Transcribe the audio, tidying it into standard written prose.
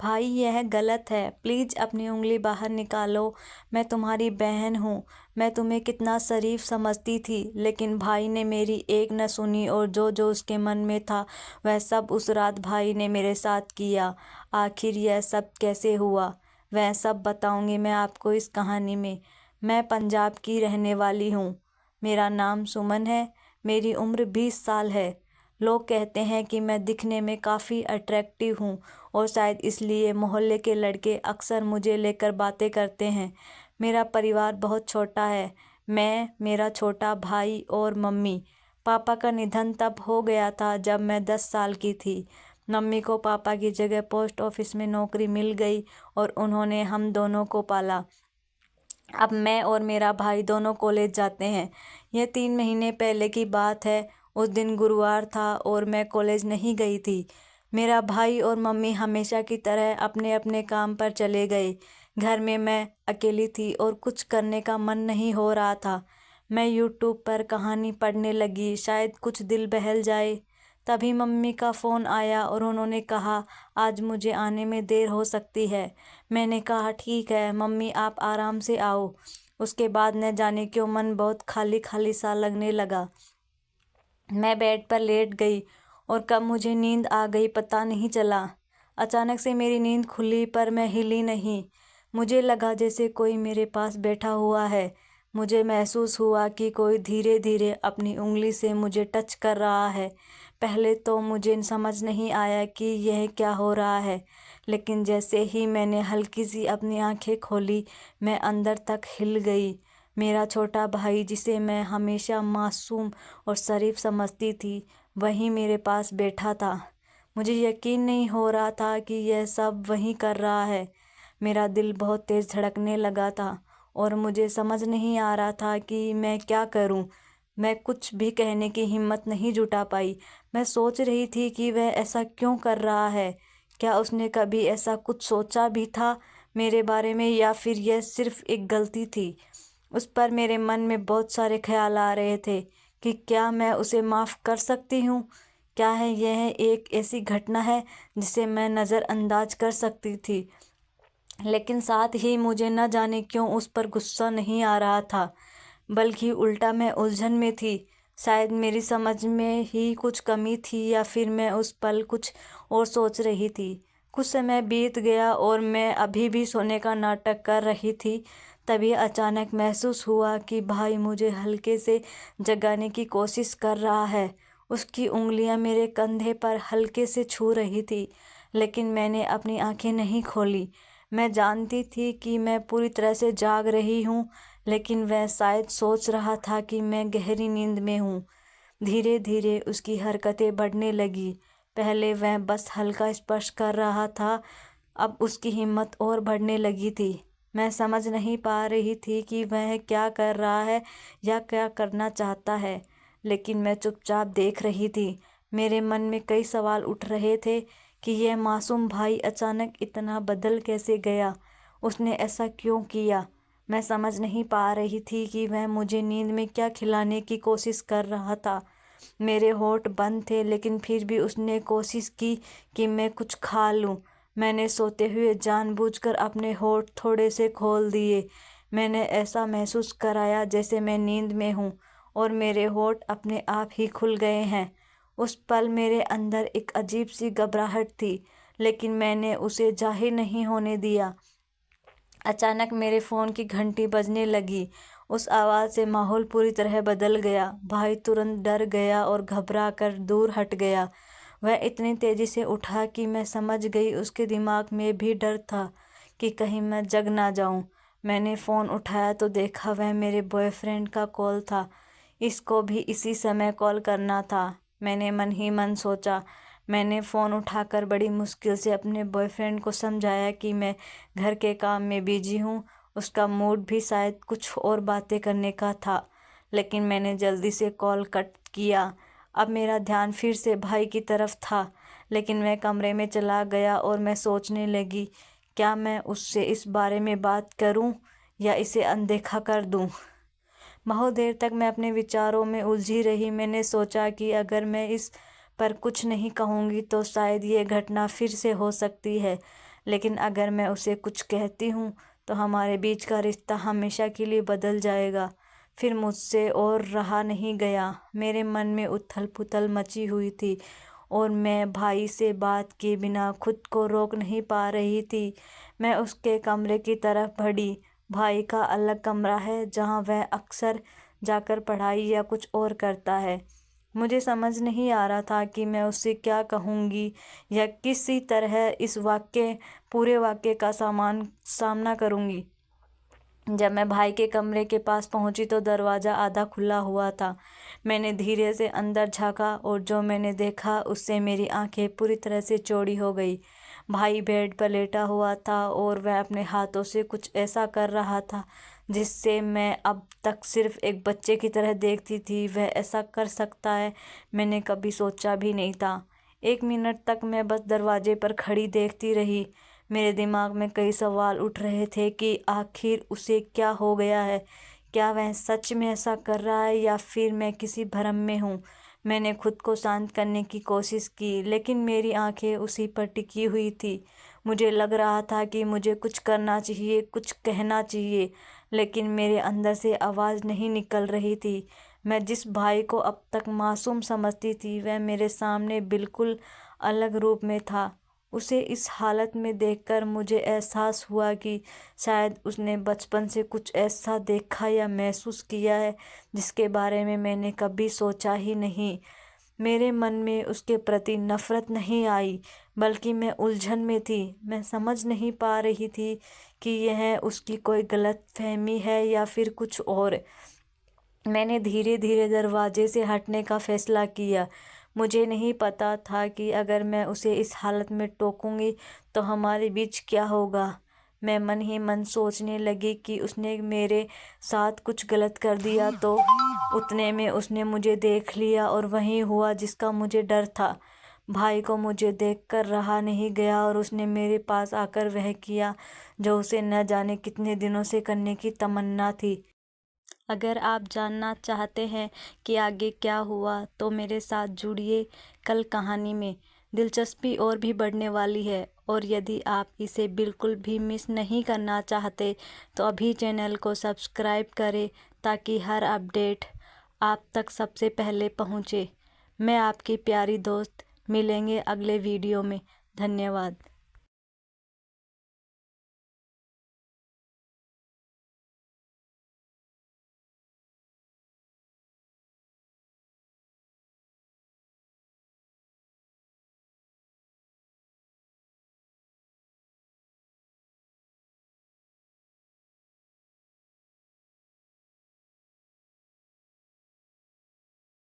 भाई यह गलत है, प्लीज़ अपनी उंगली बाहर निकालो। मैं तुम्हारी बहन हूँ। मैं तुम्हें कितना शरीफ समझती थी, लेकिन भाई ने मेरी एक न सुनी और जो जो उसके मन में था वह सब उस रात भाई ने मेरे साथ किया। आखिर यह सब कैसे हुआ, वह सब बताऊंगी मैं आपको इस कहानी में। मैं पंजाब की रहने वाली हूँ। मेरा नाम सुमन है। मेरी उम्र 20 साल है। लोग कहते हैं कि मैं दिखने में काफ़ी अट्रैक्टिव हूँ और शायद इसलिए मोहल्ले के लड़के अक्सर मुझे लेकर बातें करते हैं। मेरा परिवार बहुत छोटा है। मैं, मेरा छोटा भाई और मम्मी। पापा का निधन तब हो गया था जब मैं 10 साल की थी। मम्मी को पापा की जगह पोस्ट ऑफिस में नौकरी मिल गई और उन्होंने हम दोनों को पाला। अब मैं और मेरा भाई दोनों कॉलेज जाते हैं। यह 3 महीने पहले की बात है। उस दिन गुरुवार था और मैं कॉलेज नहीं गई थी। मेरा भाई और मम्मी हमेशा की तरह अपने अपने काम पर चले गए। घर में मैं अकेली थी और कुछ करने का मन नहीं हो रहा था। मैं यूट्यूब पर कहानी पढ़ने लगी, शायद कुछ दिल बहल जाए। तभी मम्मी का फ़ोन आया और उन्होंने कहा आज मुझे आने में देर हो सकती है। मैंने कहा ठीक है मम्मी, आप आराम से आओ। उसके बाद न जाने क्यों मन बहुत खाली खाली सा लगने लगा। मैं बेड पर लेट गई और कब मुझे नींद आ गई पता नहीं चला। अचानक से मेरी नींद खुली पर मैं हिली नहीं। मुझे लगा जैसे कोई मेरे पास बैठा हुआ है। मुझे महसूस हुआ कि कोई धीरे धीरे अपनी उंगली से मुझे टच कर रहा है। पहले तो मुझे समझ नहीं आया कि यह क्या हो रहा है, लेकिन जैसे ही मैंने हल्की सी अपनी आंखें खोली, मैं अंदर तक हिल गई। मेरा छोटा भाई, जिसे मैं हमेशा मासूम और शरीफ समझती थी, वहीं मेरे पास बैठा था। मुझे यकीन नहीं हो रहा था कि यह सब वही कर रहा है। मेरा दिल बहुत तेज़ धड़कने लगा था और मुझे समझ नहीं आ रहा था कि मैं क्या करूं। मैं कुछ भी कहने की हिम्मत नहीं जुटा पाई। मैं सोच रही थी कि वह ऐसा क्यों कर रहा है। क्या उसने कभी ऐसा कुछ सोचा भी था मेरे बारे में, या फिर यह सिर्फ एक गलती थी। उस पर मेरे मन में बहुत सारे ख्याल आ रहे थे कि क्या मैं उसे माफ़ कर सकती हूँ। क्या है यह एक ऐसी घटना है जिसे मैं नज़रअंदाज कर सकती थी। लेकिन साथ ही मुझे न जाने क्यों उस पर गुस्सा नहीं आ रहा था, बल्कि उल्टा मैं उलझन में थी। शायद मेरी समझ में ही कुछ कमी थी या फिर मैं उस पल कुछ और सोच रही थी। कुछ समय बीत गया और मैं अभी भी सोने का नाटक कर रही थी। तभी अचानक महसूस हुआ कि भाई मुझे हल्के से जगाने की कोशिश कर रहा है। उसकी उंगलियां मेरे कंधे पर हल्के से छू रही थी, लेकिन मैंने अपनी आंखें नहीं खोली। मैं जानती थी कि मैं पूरी तरह से जाग रही हूँ, लेकिन वह शायद सोच रहा था कि मैं गहरी नींद में हूँ। धीरे धीरे उसकी हरकतें बढ़ने लगी। पहले वह बस हल्का स्पर्श कर रहा था, अब उसकी हिम्मत और बढ़ने लगी थी। मैं समझ नहीं पा रही थी कि वह क्या कर रहा है या क्या करना चाहता है, लेकिन मैं चुपचाप देख रही थी। मेरे मन में कई सवाल उठ रहे थे कि यह मासूम भाई अचानक इतना बदल कैसे गया। उसने ऐसा क्यों किया। मैं समझ नहीं पा रही थी कि वह मुझे नींद में क्या खिलाने की कोशिश कर रहा था। मेरे होंठ बंद थे, लेकिन फिर भी उसने कोशिश की कि मैं कुछ खा लूं। मैंने सोते हुए जानबूझकर अपने होंठ थोड़े से खोल दिए। मैंने ऐसा महसूस कराया जैसे मैं नींद में हूँ और मेरे होंठ अपने आप ही खुल गए हैं। उस पल मेरे अंदर एक अजीब सी घबराहट थी, लेकिन मैंने उसे जाहिर नहीं होने दिया। अचानक मेरे फ़ोन की घंटी बजने लगी। उस आवाज़ से माहौल पूरी तरह बदल गया। भाई तुरंत डर गया और घबरा कर दूर हट गया। वह इतनी तेज़ी से उठा कि मैं समझ गई उसके दिमाग में भी डर था कि कहीं मैं जग ना जाऊं। मैंने फ़ोन उठाया तो देखा वह मेरे बॉयफ्रेंड का कॉल था। इसको भी इसी समय कॉल करना था। मैंने मन ही मन सोचा। मैंने फ़ोन उठाकर बड़ी मुश्किल से अपने बॉयफ्रेंड को समझाया कि मैं घर के काम में बिजी हूँ। उसका मूड भी शायद कुछ और बातें करने का था, लेकिन मैंने जल्दी से कॉल कट किया। अब मेरा ध्यान फिर से भाई की तरफ था, लेकिन वह कमरे में चला गया और मैं सोचने लगी, क्या मैं उससे इस बारे में बात करूं या इसे अनदेखा कर दूं। बहुत देर तक मैं अपने विचारों में उलझी रही। मैंने सोचा कि अगर मैं इस पर कुछ नहीं कहूँगी तो शायद ये घटना फिर से हो सकती है, लेकिन अगर मैं उसे कुछ कहती हूँ तो हमारे बीच का रिश्ता हमेशा के लिए बदल जाएगा। फिर मुझसे और रहा नहीं गया। मेरे मन में उथल पुथल मची हुई थी और मैं भाई से बात किए बिना खुद को रोक नहीं पा रही थी। मैं उसके कमरे की तरफ बढ़ी। भाई का अलग कमरा है जहाँ वह अक्सर जाकर पढ़ाई या कुछ और करता है। मुझे समझ नहीं आ रहा था कि मैं उससे क्या कहूँगी या किसी तरह इस पूरे वाक्य का सामना करूँगी। जब मैं भाई के कमरे के पास पहुंची तो दरवाज़ा आधा खुला हुआ था। मैंने धीरे से अंदर झाँका और जो मैंने देखा उससे मेरी आंखें पूरी तरह से चौड़ी हो गई। भाई बेड पर लेटा हुआ था और वह अपने हाथों से कुछ ऐसा कर रहा था जिससे मैं अब तक सिर्फ एक बच्चे की तरह देखती थी। वह ऐसा कर सकता है, मैंने कभी सोचा भी नहीं था। 1 मिनट तक मैं बस दरवाजे पर खड़ी देखती रही। मेरे दिमाग में कई सवाल उठ रहे थे कि आखिर उसे क्या हो गया है। क्या वह सच में ऐसा कर रहा है या फिर मैं किसी भ्रम में हूँ। मैंने खुद को शांत करने की कोशिश की लेकिन मेरी आंखें उसी पर टिकी हुई थी। मुझे लग रहा था कि मुझे कुछ करना चाहिए, कुछ कहना चाहिए, लेकिन मेरे अंदर से आवाज़ नहीं निकल रही थी। मैं जिस भाई को अब तक मासूम समझती थी वह मेरे सामने बिल्कुल अलग रूप में था। उसे इस हालत में देखकर मुझे एहसास हुआ कि शायद उसने बचपन से कुछ ऐसा देखा या महसूस किया है जिसके बारे में मैंने कभी सोचा ही नहीं। मेरे मन में उसके प्रति नफ़रत नहीं आई, बल्कि मैं उलझन में थी। मैं समझ नहीं पा रही थी कि यह उसकी कोई गलतफहमी है या फिर कुछ और। मैंने धीरे धीरे दरवाजे से हटने का फैसला किया। मुझे नहीं पता था कि अगर मैं उसे इस हालत में टोकूंगी तो हमारे बीच क्या होगा। मैं मन ही मन सोचने लगी कि उसने मेरे साथ कुछ गलत कर दिया तो। उतने में उसने मुझे देख लिया और वही हुआ जिसका मुझे डर था। भाई को मुझे देखकर रहा नहीं गया और उसने मेरे पास आकर वह किया जो उसे न जाने कितने दिनों से करने की तमन्ना थी। अगर आप जानना चाहते हैं कि आगे क्या हुआ तो मेरे साथ जुड़िए कल कहानी में। दिलचस्पी और भी बढ़ने वाली है और यदि आप इसे बिल्कुल भी मिस नहीं करना चाहते तो अभी चैनल को सब्सक्राइब करें ताकि हर अपडेट आप तक सबसे पहले पहुंचे। मैं आपकी प्यारी दोस्त, मिलेंगे अगले वीडियो में। धन्यवाद।